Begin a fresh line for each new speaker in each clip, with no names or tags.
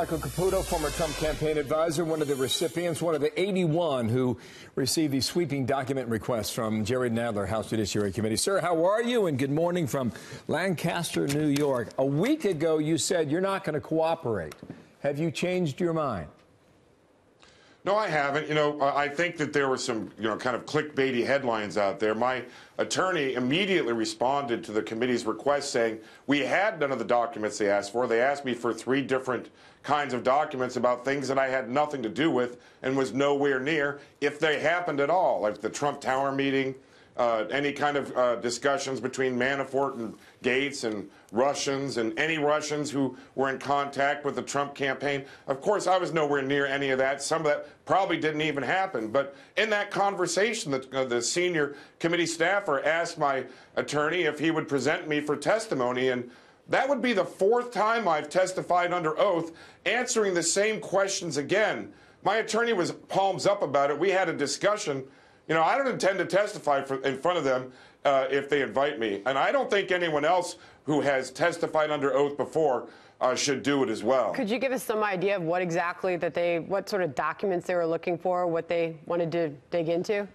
Michael Caputo, former Trump campaign advisor, one of the recipients, one of the 81 who received the sweeping document request from Jerry Nadler, House Judiciary Committee. Sir, how are you? And good morning from Lancaster, New York. A week ago, you said you're not going to cooperate. Have you changed your mind?
No, I haven't. You know, I think that there were some, kind of clickbaity headlines out there. My attorney immediately responded to the committee's request saying we had none of the documents they asked for. They asked me for 3 different kinds of documents about things that I had nothing to do with and was nowhere near, if they happened at all, like the Trump Tower meeting, any kind of discussions between Manafort and Gates and Russians and any Russians who were in contact with the Trump campaign. Of course, I was nowhere near any of that. Some of that probably didn't even happen. But in that conversation, the senior committee staffer asked my attorney if he would present me for testimony. And that would be the 4th time I've testified under oath, answering the same questions again. My attorney was palms up about it. We had a discussion. I don't intend to testify in front of them if they invite me. And I don't think anyone else who has testified under oath before should do it as well.
Could you give us some idea of what exactly what sort of documents they were looking for, what they wanted to dig into?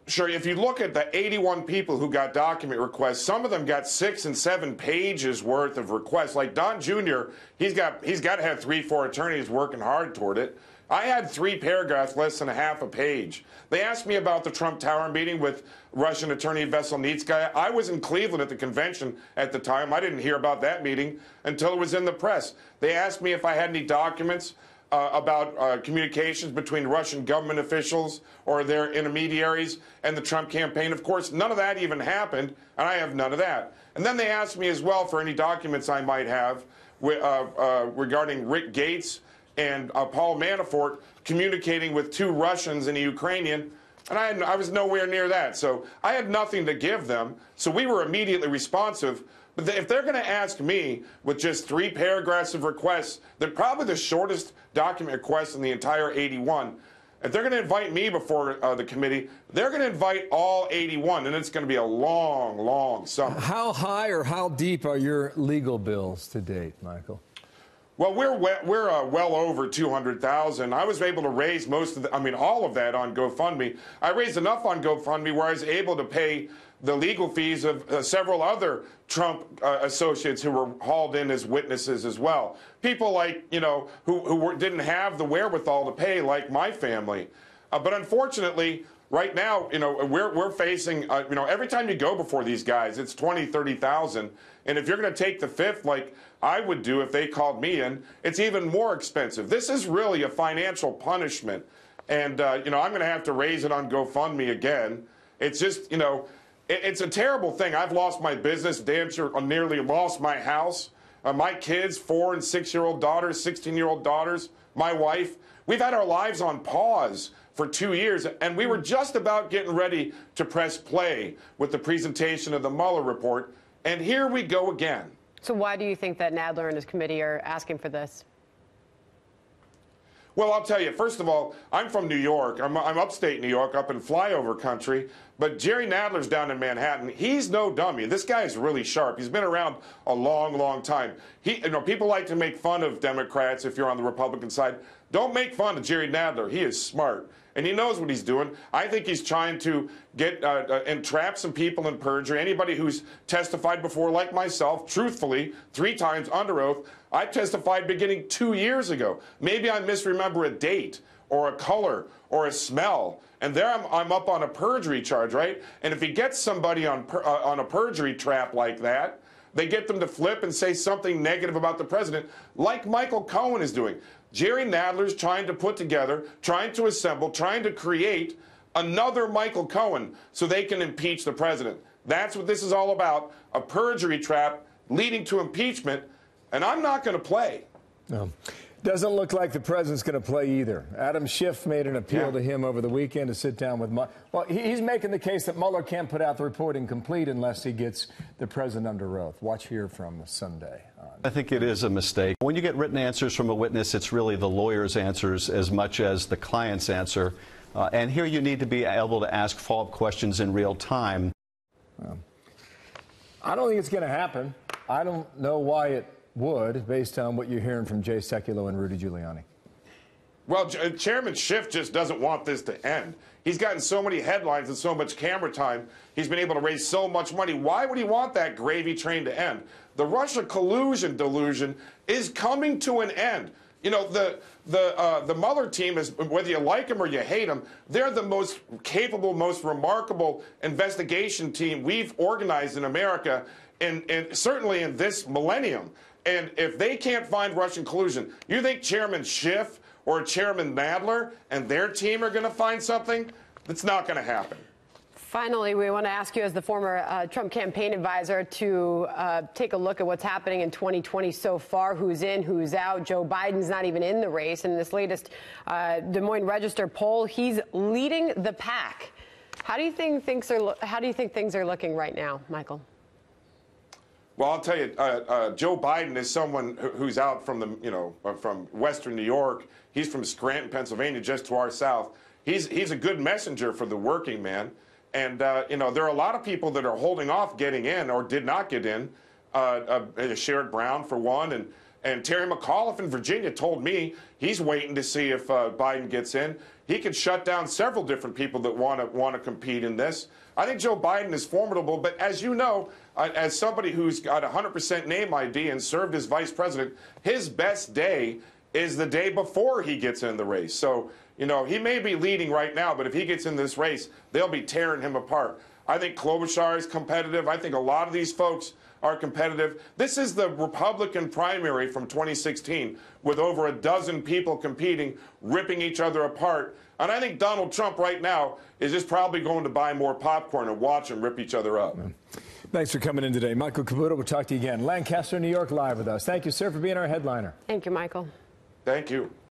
Sure. If you look at the 81 people who got document requests, some of them got 6 and 7 pages worth of requests. Like Don Jr., he's got to have 3, 4 attorneys working hard toward it. I had 3 paragraphs, less than a half a page. They asked me about the Trump Tower meeting with Russian attorney Veselnitskaya. I was in Cleveland at the convention at the time. I didn't hear about that meeting until it was in the press. They asked me if I had any documents about communications between Russian government officials or their intermediaries and the Trump campaign. Of course, none of that even happened, and I have none of that. And then they asked me as well for any documents I might have regarding Rick Gates and Paul Manafort communicating with 2 Russians and a Ukrainian, and I was nowhere near that. So I had nothing to give them, so we were immediately responsive. But if they're going to ask me with just 3 paragraphs of requests, they're probably the shortest document request in the entire 81. If they're going to invite me before the committee, they're going to invite all 81, and it's going to be a long, long summer.
How high or how deep are your legal bills to date, Michael?
Well, we're well over $200,000. I was able to raise all of that on GoFundMe. I raised enough on GoFundMe where I was able to pay the legal fees of several other Trump associates who were hauled in as witnesses as well. People like, who didn't have the wherewithal to pay, like my family. But unfortunately, right now, we're facing, every time you go before these guys, it's $20,000, $30,000. And if you're going to take the 5th, like I would do if they called me in, it's even more expensive. This is really a financial punishment. And, I'm going to have to raise it on GoFundMe again. It's just, it's a terrible thing. I've lost my business. Damn sure nearly lost my house. My kids, 4- and 6-year-old daughters, 16-year-old daughters, my wife. We've had our lives on pause for 2 years, and we were just about getting ready to press play with the presentation of the Mueller report, and here we go again.
So why do you think that Nadler and his committee are asking for this?
Well, I'll tell you, first of all, I'm from New York. I'm upstate New York, up in flyover country. But Jerry Nadler's down in Manhattan. He's no dummy. This guy's really sharp. He's been around a long, long time. People like to make fun of Democrats if you're on the Republican side. Don't make fun of Jerry Nadler. He is smart, and he knows what he's doing. I think he's trying to get entrap some people in perjury. Anybody who's testified before, like myself, truthfully, 3 times under oath. I testified beginning 2 years ago. Maybe I misremember a date or a color or a smell, and there I'm up on a perjury charge, right? And if he gets somebody on a perjury trap like that, they get them to flip and say something negative about the president, like Michael Cohen is doing. Jerry Nadler's trying to put together, trying to assemble, trying to create another Michael Cohen so they can impeach the president. That's what this is all about, a perjury trap leading to impeachment, and I'm not going to play.
No. Doesn't look like the president's going to play either. Adam Schiff made an appeal to him over the weekend to sit down with Mueller. Well, he's making the case that Mueller can't put out the report incomplete unless he gets the president under oath. Watch here from Sunday.
I think it is a mistake. When you get written answers from a witness, it's really the lawyer's answers as much as the client's answer. And here you need to be able to ask follow-up questions in real time.
I don't think it's going to happen. I don't know why it would, based on what you're hearing from Jay Sekulow and Rudy Giuliani?
Well, Chairman Schiff just doesn't want this to end. He's gotten so many headlines and so much camera time. He's been able to raise so much money. Why would he want that gravy train to end? The Russia collusion delusion is coming to an end. You know, the Mueller team is, whether you like them or you hate them, they're the most capable, most remarkable investigation team we've organized in America, and certainly in this millennium. And if they can't find Russian collusion, you think Chairman Schiff or Chairman Nadler and their team are going to find something? That's not going to happen.
Finally, we want to ask you, as the former Trump campaign advisor, to take a look at what's happening in 2020 so far. Who's in, who's out? Joe Biden's not even in the race. In this latest Des Moines Register poll, he's leading the pack. How do you think things are looking right now, Michael?
Well, I'll tell you, Joe Biden is someone who's out from from Western New York. He's from Scranton, Pennsylvania, just to our south. He's a good messenger for the working man. And, there are a lot of people that are holding off getting in or did not get in. Sherrod Brown, for one, and Terry McAuliffe in Virginia told me he's waiting to see if Biden gets in. He could shut down several different people that want to compete in this. I think Joe Biden is formidable, but as you know, as somebody who's got 100% name ID and served as vice president, his best day is the day before he gets in the race. So, he may be leading right now, but if he gets in this race, they'll be tearing him apart. I think Klobuchar is competitive. I think a lot of these folks are competitive. This is the Republican primary from 2016 with over a dozen people competing, ripping each other apart. And I think Donald Trump right now is just probably going to buy more popcorn and watch them rip each other up.
Thanks for coming in today. Michael Caputo, we'll talk to you again. Lancaster, New York, live with us. Thank you, sir, for being our headliner.
Thank you, Michael.
Thank you.